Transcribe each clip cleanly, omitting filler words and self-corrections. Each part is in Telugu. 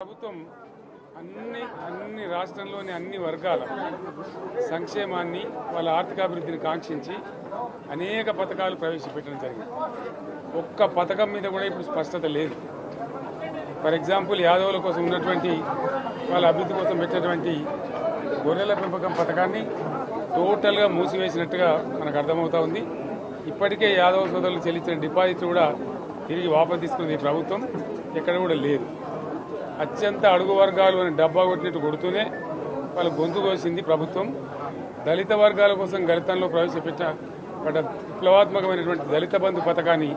ప్రభుత్వం అన్ని రాష్ట్రంలోని అన్ని వర్గాల సంక్షేమాన్ని వాళ్ళ ఆర్థికాభివృద్ధిని కాంక్షించి అనేక పథకాలు ప్రవేశపెట్టడం జరిగింది. ఒక్క పథకం మీద కూడా ఇప్పుడు స్పష్టత లేదు. ఫర్ ఎగ్జాంపుల్ యాదవుల కోసం ఉన్నటువంటి వాళ్ళ అభివృద్ధి కోసం పెట్టినటువంటి గొర్రెల పెంపకం పథకాన్ని టోటల్గా మూసివేసినట్టుగా మనకు అర్థమవుతా ఉంది. ఇప్పటికే యాదవ సోదరులు చెల్లించిన డిపాజిట్ కూడా తిరిగి వాపసు తీసుకున్నది ఈ ప్రభుత్వం ఎక్కడ కూడా లేదు. అత్యంత అడుగు వర్గాలు అని డబ్బా కొట్టినట్టు కొడుతూనే వాళ్ళ గొంతు కోసింది ప్రభుత్వం. దళిత వర్గాల కోసం గళితంలో ప్రవేశపెట్టిన విప్లవాత్మకమైనటువంటి దళిత బంధు పథకాన్ని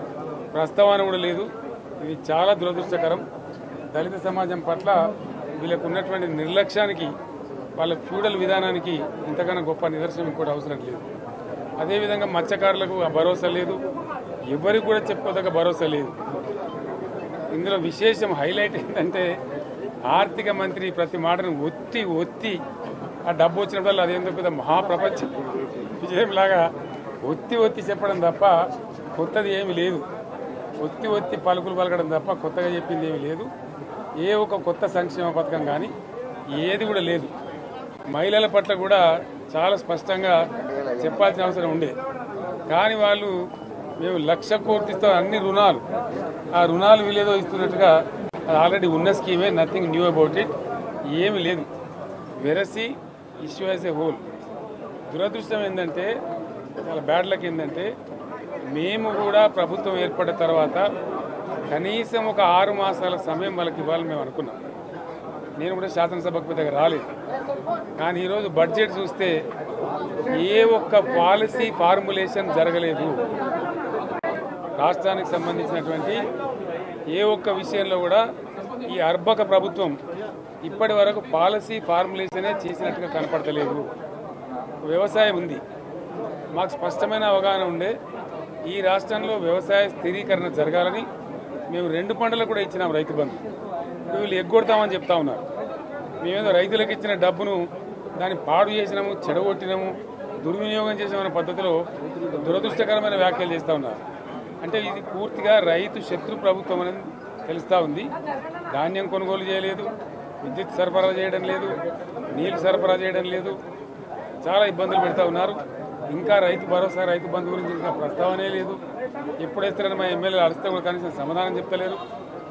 ప్రస్తావన కూడా లేదు. ఇది చాలా దురదృష్టకరం. దళిత సమాజం పట్ల వీళ్ళకు ఉన్నటువంటి నిర్లక్ష్యానికి, వాళ్ళ ఫ్యూడల్ విధానానికి ఇంతకన్నా గొప్ప నిదర్శనం ఇంకోటి అవసరం లేదు. అదేవిధంగా మత్స్యకారులకు భరోసా లేదు, ఎవరికి కూడా చెప్పుకోదగ్గ భరోసా లేదు. ఇందులో విశేషం హైలైట్ ఏంటంటే ఆర్థిక మంత్రి ప్రతి మాటను ఒత్తి ఆ డబ్బు వచ్చినప్పుడు అదేందో పెద్ద మహాప్రపంచ విజయంలాగా ఒత్తి చెప్పడం తప్ప కొత్తది ఏమి లేదు. ఒత్తి పలుకులు పలకడం తప్ప కొత్తగా చెప్పింది ఏమి లేదు. ఏ ఒక కొత్త సంక్షేమ పథకం కానీ ఏది కూడా లేదు. మహిళల పట్ల కూడా చాలా స్పష్టంగా చెప్పాల్సిన అవసరం ఉండే. కానీ వాళ్ళు మేము 1,00,000 కోట్లతో అన్ని రుణాలు, ఆ రుణాలు వీలేదో ఇస్తున్నట్టుగా అది ఆల్రెడీ ఉన్న స్కీమే, నథింగ్ న్యూ అబౌట్ ఇట్, ఏమి లేదు. వెరసి ఇష్యూ యాజ్ ఏ హోల్. దురదృష్టం ఏంటంటే, చాలా బ్యాడ్ లక్ ఏంటంటే, మేము కూడా ప్రభుత్వం ఏర్పడిన తర్వాత కనీసం ఒక 6 మాసాల సమయం వాళ్ళకి ఇవ్వాలని మేము అనుకున్నాం. నేను కూడా శాసనసభకు పెద్దగా రాలేదు. కానీ ఈరోజు బడ్జెట్ చూస్తే ఏ ఒక్క పాలసీ ఫార్ములేషన్ జరగలేదు. రాష్ట్రానికి సంబంధించినటువంటి ఏ ఒక్క విషయంలో కూడా ఈ అర్భక ప్రభుత్వం ఇప్పటి వరకు పాలసీ ఫార్ములేషనే చేసినట్టుగా కనపడతలేదు. వ్యవసాయం ఉంది, మాకు స్పష్టమైన అవగాహన ఉండే ఈ రాష్ట్రంలో వ్యవసాయ స్థిరీకరణ జరగాలని మేము 2 పంటలకు కూడా ఇచ్చినాం రైతు బంధు. వీళ్ళు ఎగ్గొడతామని చెప్తా ఉన్నారు. మేమేదో రైతులకు ఇచ్చిన డబ్బును దాన్ని పాడు చేసినాము, చెడగొట్టినాము, దుర్వినియోగం చేసామన్న పద్ధతిలో దురదృష్టకరమైన వ్యాఖ్యలు చేస్తూ ఉన్నారు. అంటే ఇది పూర్తిగా రైతు శత్రు ప్రభుత్వం అనేది తెలుస్తూ ఉంది. ధాన్యం కొనుగోలు చేయలేదు, విద్యుత్ సరఫరా చేయడం లేదు, నీళ్లు సరఫరా చేయడం లేదు, చాలా ఇబ్బందులు పెడతా ఉన్నారు. ఇంకా రైతు భరోసా, రైతు బంధు గురించి ఇంకా ప్రస్తావనే లేదు. ఎప్పుడేస్తారని మా ఎమ్మెల్యేలు అరిస్తే కూడా కనీసం సమాధానం చెప్తలేరు.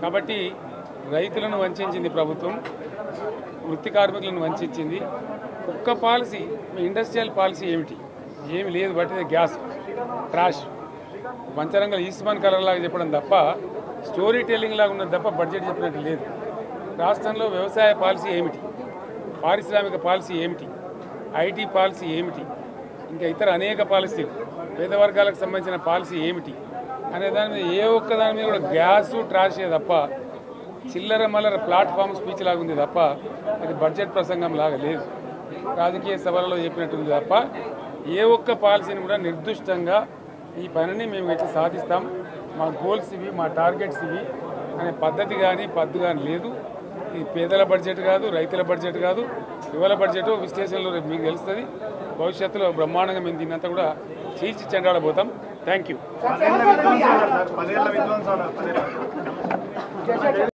కాబట్టి రైతులను వంచింది ప్రభుత్వం, వృత్తి కార్మికులను వంచింది. ఒక్క పాలసీ, మీ ఇండస్ట్రియల్ పాలసీ ఏమిటి? ఏమి లేదు. బట్టి గ్యాస్ ట్రాష్ పంచరంగల్ ఈస్మాన్ కలర్ లాగా చెప్పడం తప్ప, స్టోరీ టెల్లింగ్ లాగా ఉన్నది తప్ప బడ్జెట్ చెప్పినట్టు లేదు. రాష్ట్రంలో వ్యవసాయ పాలసీ ఏమిటి, పారిశ్రామిక పాలసీ ఏమిటి, ఐటీ పాలసీ ఏమిటి, ఇంకా ఇతర అనేక పాలసీలు, పేద వర్గాలకు సంబంధించిన పాలసీ ఏమిటి అనే దాని మీద ఏ ఒక్క దాని మీద కూడా గ్యాసు ట్రాషే తప్ప, చిల్లర మల్లర ప్లాట్ఫామ్ స్పీచ్ లాగా ఉంది తప్ప అది బడ్జెట్ ప్రసంగం లాగా లేదు. రాజకీయ సభలలో చెప్పినట్టుంది తప్ప ఏ ఒక్క పాలసీని కూడా నిర్దిష్టంగా ఈ పనిని మేము ఎట్లా సాధిస్తాం, మా గోల్స్ ఇవి, మా టార్గెట్స్ ఇవి అనే పద్ధతి కానీ పద్దు కానీ లేదు. ఇది పేదల బడ్జెట్ కాదు, రైతుల బడ్జెట్ కాదు, యువల బడ్జెట్. విశ్లేషణలో రేపు మీకు తెలుస్తుంది. భవిష్యత్తులో బ్రహ్మాండంగా మేము దీన్నంతా కూడా చీల్చి చెండాడబోతాం. Thank you.